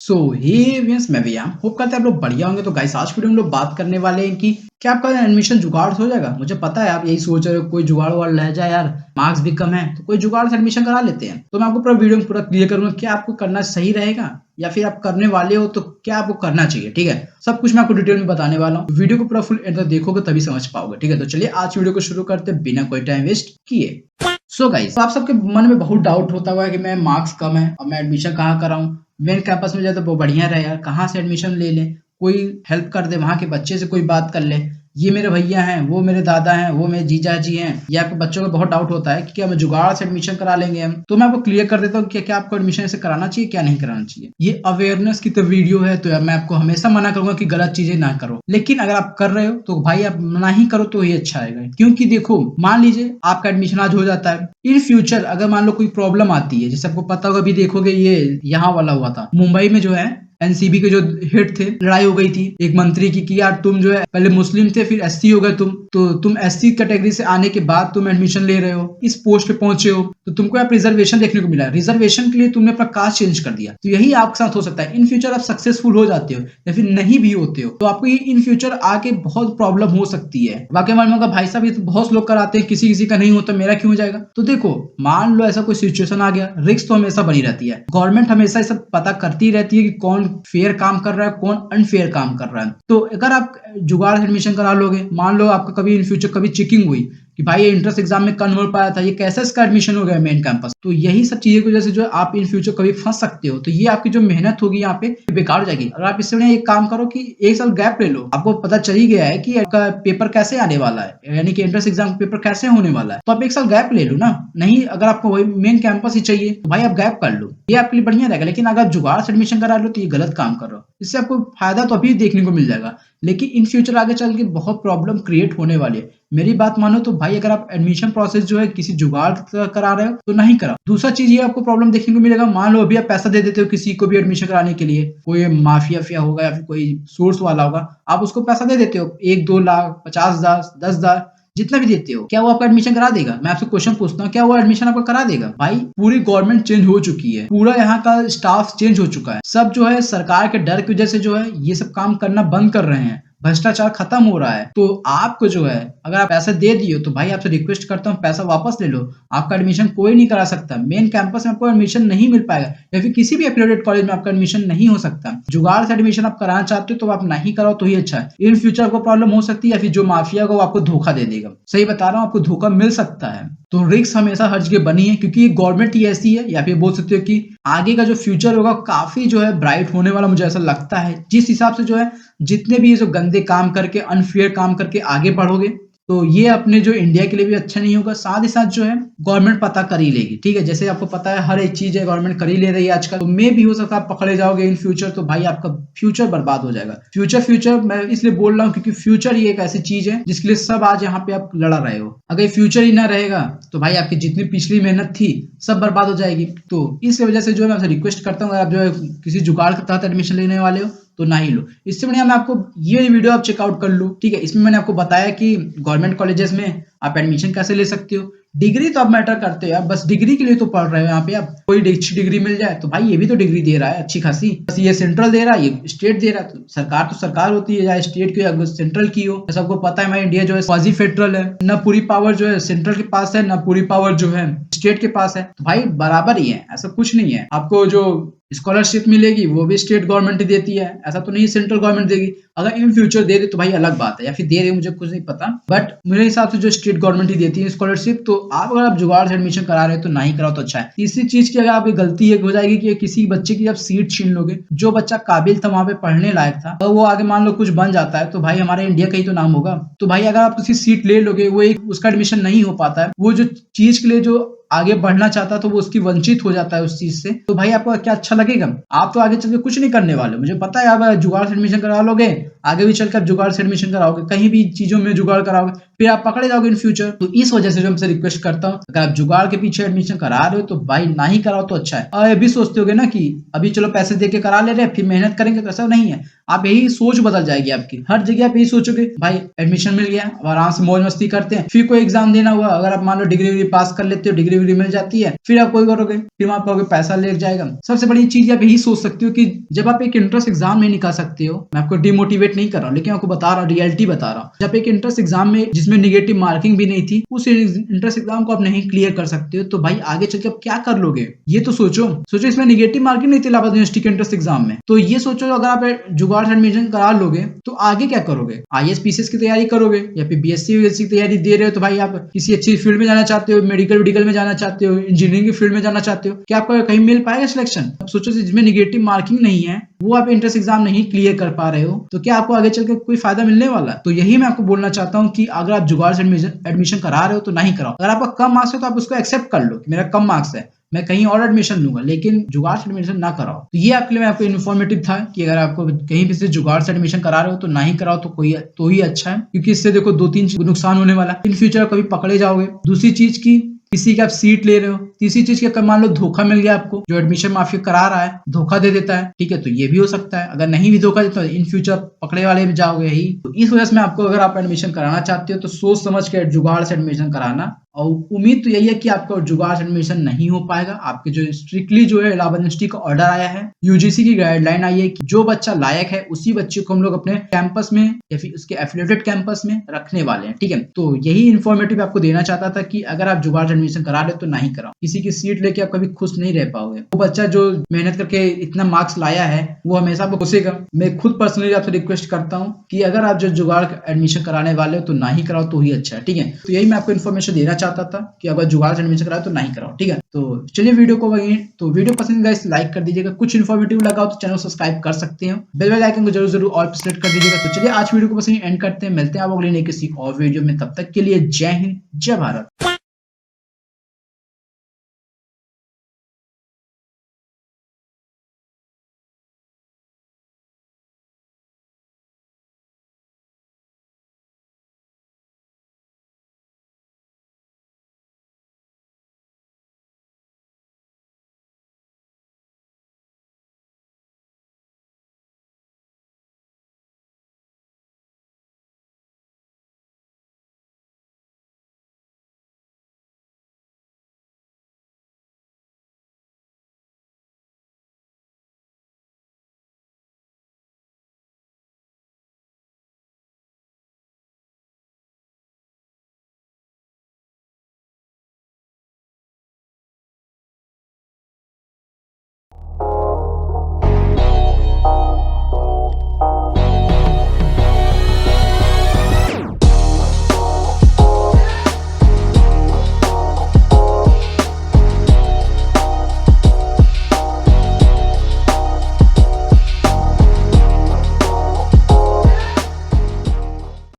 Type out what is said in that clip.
सो हे viewers, मैं भैया hope करते हैं आप लोग बढ़िया होंगे। तो गाइस, आज वीडियो में लोग बात करने वाले हैं कि क्या आपका एडमिशन जुगाड़ से हो जाएगा। मुझे पता है आप यही सोच रहे हो, कोई जुगाड़ वाड़ रह जाए यार, मार्क्स भी कम है तो कोई जुगाड़ से एडमिशन करा लेते हैं। तो मैं आपको पूरा वीडियो में पूरा क्लियर करूंगा क्या आपको करना सही रहेगा, या फिर आप करने वाले हो तो क्या आपको करना चाहिए। ठीक है, सब कुछ मैं आपको डिटेल में बताने वाला हूँ। वीडियो को पूरा फुल एंड तक देखोगे तभी समझ पाओगे। ठीक है, तो चलिए आज वीडियो को शुरू करते हैं बिना कोई टाइम वेस्ट किए। सो गाइस, आप सबके मन में बहुत डाउट होता हुआ है कि मैं मार्क्स कम है और मैं एडमिशन कहाँ कराऊं। मेन कैंपस में जाए तो वो बढ़िया रहे यार, कहाँ से एडमिशन ले लें, कोई हेल्प कर दे, वहां के बच्चे से कोई बात कर ले। ये मेरे भैया हैं, वो मेरे दादा हैं, वो मेरे जीजा जी हैं। ये आपके बच्चों को बहुत डाउट होता है कि क्या हम जुगाड़ से एडमिशन करा लेंगे हम। तो मैं आपको क्लियर कर देता हूँ कि क्या आपको एडमिशन ऐसे कराना चाहिए, क्या नहीं कराना चाहिए। ये अवेयरनेस की तो वीडियो है, तो यार मैं आपको हमेशा मना करूंगा कि गलत चीजें ना करो। लेकिन अगर आप कर रहे हो तो भाई आप ना ही करो तो ही अच्छा रहेगा। क्योंकि देखो, मान लीजिए आपका एडमिशन आज हो जाता है, इन फ्यूचर अगर मान लो कोई प्रॉब्लम आती है, जैसे आपको पता होगा, अभी देखोगे ये यहाँ वाला हुआ था मुंबई में, जो है एनसीबी के जो हेड थे, लड़ाई हो गई थी एक मंत्री की कि यार तुम जो है पहले मुस्लिम थे फिर एससी हो गए तुम, तो तुम एससी कैटेगरी से आने के बाद तुम एडमिशन ले रहे हो, इस पोस्ट पे पहुंचे हो, तो तुमको यहाँ रिजर्वेशन देखने को मिला। रिजर्वेशन के लिए तुमने अपना कास्ट चेंज कर दिया। तो यही आपके साथ हो सकता है। इन फ्यूचर आप सक्सेसफुल हो जाते हो या फिर नहीं भी होते हो तो आपको ये इन फ्यूचर आके बहुत प्रॉब्लम हो सकती है। वाकई मन में होगा भाई साहब ये तो बहुत लोग कराते हैं, किसी किसी का नहीं होता, मेरा क्यों हो जाएगा। तो देखो, मान लो ऐसा कोई सिचुएशन आ गया, रिस्क तो हमेशा बनी रहती है। गवर्नमेंट हमेशा ये सब पता करती रहती है कि कौन फेयर काम कर रहा है, कौन अनफेयर काम कर रहा है। तो अगर आप जुगाड़ से एडमिशन करा लोगे, मान लो आपका कभी इन फ्यूचर कभी चेकिंग हुई कि भाई ये इंट्रेंस एग्जाम में कम हो पाया था, ये कैसे इसका एडमिशन हो गया मेन कैंपस, तो यही सब चीजों की वजह से जो है आप इन फ्यूचर कभी फंस सकते हो। तो ये आपकी जो मेहनत होगी यहाँ पे बेकार हो जाएगी। अगर आप इससे बढ़िया एक काम करो कि एक साल गैप ले लो, आपको पता चल ही गया है कि आपका पेपर कैसे आने वाला है, यानी कि एंट्रेंस एग्जाम पेपर कैसे होने वाला है, तो आप एक साल गैप ले लो ना। नहीं, अगर आपको वही मेन कैंपस ही चाहिए तो भाई आप गैप कर लो, ये आपके लिए बढ़िया रहेगा। लेकिन अगर आप जुगाड़ से एडमिशन करा लो तो ये गलत काम कर रहे हो। इससे आपको फायदा तो अभी देखने को मिल जाएगा, लेकिन इन फ्यूचर आगे चल के बहुत प्रॉब्लम क्रिएट होने वाली है। मेरी बात मानो तो भाई, अगर आप एडमिशन प्रोसेस जो है किसी जुगाड़ करा रहे हो तो नहीं करा। दूसरा चीज ये आपको प्रॉब्लम देखने को मिलेगा, मान लो अभी आप पैसा दे देते हो किसी को भी एडमिशन कराने के लिए, कोई माफिया फिया होगा या फिर कोई सोर्स वाला होगा, आप उसको पैसा दे देते हो 1-2 लाख, 50,000, 10,000, जितना भी देते हो, क्या वो आपका एडमिशन करा देगा? मैं आपसे क्वेश्चन पूछता हूँ, क्या वो एडमिशन आपका करा देगा? भाई पूरी गवर्नमेंट चेंज हो चुकी है, पूरा यहाँ का स्टाफ चेंज हो चुका है, सब जो है सरकार के डर की वजह से जो है ये सब काम करना बंद कर रहे हैं, भ्रष्टाचार खत्म हो रहा है। तो आपको जो है, अगर आप पैसा दे दिए हो तो भाई आपसे रिक्वेस्ट करता हूँ पैसा वापस ले लो। आपका एडमिशन कोई नहीं करा सकता, मेन कैंपस में आपको एडमिशन नहीं मिल पाएगा, या फिर किसी भी एफिलिएटेड कॉलेज में आपका एडमिशन नहीं हो सकता। जुगाड़ से एडमिशन आप कराना चाहते हो तो आप नहीं कराओ तो ही अच्छा है। इन फ्यूचर आपको प्रॉब्लम हो सकती है, या फिर जो माफिया को आपको धोखा दे देगा। सही बता रहा हूँ, आपको धोखा मिल सकता है। तो रिस्क हमेशा हर जगह बनी है, क्योंकि ये गवर्नमेंट ही ऐसी है, या फिर बोल सकते हो कि आगे का जो फ्यूचर होगा काफी जो है ब्राइट होने वाला, मुझे ऐसा लगता है। जिस हिसाब से जो है जितने भी ये जो गंदे काम करके, अनफेयर काम करके आगे बढ़ोगे, तो ये अपने जो इंडिया के लिए भी अच्छा नहीं होगा। साथ ही साथ जो है गवर्नमेंट पता कर ही लेगी। ठीक है, जैसे आपको पता है हर एक चीज है गवर्नमेंट कर ही ले रही है आजकल, तो मे भी हो सकता है आप पकड़े जाओगे इन फ्यूचर, तो भाई आपका फ्यूचर बर्बाद हो जाएगा। फ्यूचर फ्यूचर मैं इसलिए बोल रहा हूँ क्योंकि फ्यूचर ही एक ऐसी चीज है जिसके लिए सब आज यहाँ पे आप लड़ा रहे हो। अगर फ्यूचर ही ना रहेगा तो भाई आपकी जितनी पिछली मेहनत थी सब बर्बाद हो जाएगी। तो इस वजह से जो है मैं आपसे रिक्वेस्ट करता हूँ, अगर आप जो है किसी जुगाड़ के तहत एडमिशन लेने वाले हो तो ना ही लो। इससे बढ़िया मैं आपको ये वीडियो आप चेकआउट कर लो। ठीक है, इसमें मैंने आपको बताया कि गवर्नमेंट कॉलेजेस में आप एडमिशन कैसे ले सकते हो। डिग्री तो आप मैटर करते हो, आप बस डिग्री के लिए तो पढ़ रहे हो यहाँ पे। आप कोई अच्छी डिग्री मिल जाए तो भाई ये भी तो डिग्री दे रहा है अच्छी खासी, बस ये सेंट्रल दे रहा है, ये स्टेट दे रहा है। तो सरकार होती है, या स्टेट की या सेंट्रल की हो। सबको पता है हमारा इंडिया जो है क्वाजी फेडरल है, ना पूरी पावर जो है सेंट्रल के पास है, ना पूरी पावर जो है स्टेट के पास है। तो भाई बराबर ही है, ऐसा कुछ नहीं है। आपको जो स्कॉलरशिप मिलेगी वो भी स्टेट गवर्नमेंट ही देती है, ऐसा तो नहीं सेंट्रल गवर्नमेंट देगी। अगर इन फ्यूचर दे दे तो भाई अलग बात है, या फिर दे रहे मुझे कुछ नहीं पता, बट मेरे हिसाब से जो स्टेट गवर्नमेंट ही देती है स्कॉलरशिप। तो आप अगर आप जुगाड़ से एडमिशन करा रहे हो तो नहीं कराओ तो अच्छा है। इसी चीज की अगर आपकी गलती एक हो जाएगी कि किसी बच्चे की जब सीट छीन लोगे, जो बच्चा काबिल था वहां पे पढ़ने लायक था, और वो आगे मान लो कुछ बन जाता है, तो भाई हमारे इंडिया का ही तो नाम होगा। तो भाई अगर आप किसी सीट ले लोगे, वो एक उसका एडमिशन नहीं हो पाता है, वो जो चीज के लिए जो आगे बढ़ना चाहता है तो वो उसकी वंचित हो जाता है उस चीज से, तो भाई आपको क्या अच्छा लगेगा? आप तो आगे चल के कुछ नहीं करने वाले, मुझे पता है। आप जुगाड़ से एडमिशन करा लोगे, आगे भी चलकर जुगाड़ से एडमिशन कराओगे, कहीं भी चीजों में जुगाड़ कराओगे, फिर आप पकड़े जाओगे इन फ्यूचर। तो इस वजह से जो हमसे रिक्वेस्ट करता हूँ, अगर आप जुगाड़ के पीछे एडमिशन करा रहे हो तो भाई ना ही कराओ तो अच्छा है। और ये भी सोचते होगे ना कि अभी चलो पैसे दे के करा ले रहे हैं फिर मेहनत करेंगे, तो ऐसा नहीं है। आप यही सोच बदल जाएगी आपकी, हर जगह आप यही सोचोगे भाई एडमिशन मिल गया, अब आराम से मौज मस्ती करते हैं, फिर कोई एग्जाम देना हुआ, अगर आप मान लो डिग्री पास कर लेते हो, डिग्री मिल जाती है, फिर आप कोई करोगे, फिर आप कहोगे पैसा ले जाएगा। सबसे बड़ी चीज आप यही सोच सकते हो कि जब आप एक इंट्रेंस एग्जाम नहीं निकाल सकते हो, मैं आपको डिमोटिवेट नहीं कर रहा हूँ लेकिन आपको बता रहा हूँ, रियलिटी बता रहा हूँ, जब एक इंट्रेंस एग्जाम में जिसमें निगेटिव मार्किंग भी नहीं थी, उस इंट्रेंस एग्जाम को आप नहीं क्लियर कर सकते हो, तो भाई आगे चल के आप क्या कर लोगे, ये तो सोचो। इसमें निगेटिव मार्किंग नहीं थी इलाहाबाद यूनिवर्सिटी के इंट्रेंस एग्जाम में, तो ये सोचो अगर आप जुगाड़ से एडमिशन करा लोगे तो आगे क्या करोगे, आईएएस पीसीएस की तैयारी करोगे या फिर बीएससी की तैयारी दे रहे हो, तो भाई आप किसी अच्छी फील्ड में जाना चाहते हो, मेडिकल में जाना चाहते हो, इंजीनियरिंग की फील्ड में जाना चाहते हो, क्या आपको कहीं मिल पाएगा सिलेक्शन। सोचो जिसमें निगेटिव मार्किंग नहीं है, वो आप इंट्रेंस एग्जाम नहीं क्लियर कर पा रहे हो, तो क्या आपको आगे चलकर कोई फायदा मिलने वाला है। तो यही मैं आपको बोलना चाहता हूँ कि अगर आप जुगाड़ से एडमिशन करा रहे हो तो नहीं कराओ। अगर आपका कम मार्क्स है तो आप उसको एक्सेप्ट कर लो कि मेरा कम मार्क्स है, मैं कहीं और एडमिशन लूंगा, लेकिन जुगाड़ से एडमिशन ना कराओ। तो ये आपके लिए मैं आपको इन्फॉर्मेटिव था कि अगर आपको कहीं भी से जुगाड़ से एडमिशन करा रहे हो तो ना ही कराओ, तो ही अच्छा है, क्योंकि इससे देखो 2-3 नुकसान होने वाला है। इन फ्यूचर कभी पकड़े जाओगे, दूसरी चीज की किसी की आप सीट ले रहे हो, तीसरी चीज की मान लो धोखा मिल गया आपको, जो एडमिशन माफी करा रहा है धोखा दे देता है, ठीक है, तो ये भी हो सकता है। अगर नहीं भी धोखा देता तो इन फ्यूचर पकड़े वाले भी जाओगे ही। तो इस वजह से मैं आपको, अगर आप एडमिशन कराना चाहते हो तो सोच समझ के जुगाड़ से एडमिशन कराना। और उम्मीद तो यही है कि आपका जुगाड़ से एडमिशन नहीं हो पाएगा। आपके जो स्ट्रिक्टली जो है इलाहाबाद यूनिवर्सिटी का ऑर्डर आया है, यूजीसी की गाइडलाइन आई है कि जो बच्चा लायक है उसी बच्चे को हम लोग अपने कैंपस में या फिर उसके एफिलिएटेड कैंपस में रखने वाले हैं, ठीक है। तो यही इन्फॉर्मेटिव आपको देना चाहता था कि अगर आप जुगाड़ से एडमिशन करा रहे हो तो नहीं कराओ, किसी की सीट लेके आप कभी खुश नहीं रह पाओगे। वो बच्चा जो मेहनत करके इतना मार्क्स लाया है वो हमेशा आपको खुशेगा। मैं खुद पर्सनली आपसे रिक्वेस्ट करता हूँ कि अगर आप जो जुगाड़ एडमिशन कराने वाले हो तो ना ही कराओ, तो ही अच्छा है, ठीक है। तो यही मैं आपको इन्फॉर्मेशन देना चाहता था कि अगर जुगाड़ से एडमिशन कराओ तो नहीं कराओ, ठीक है। तो चलिए वीडियो को वही, तो वीडियो पसंद गाइस लाइक कर दीजिएगा, कुछ इन्फॉर्मेटिव लगा हो तो चैनल सब्सक्राइब कर सकते हैं, बेल आइकन को जरूर ऑल पर सेलेक्ट कर दीजिएगा। तो चलिए आज वीडियो को बस यहीं एंड करते हैं, मिलते हैं आप अगले नई किसी और वीडियो में, तब तक के लिए जय हिंद जय भारत।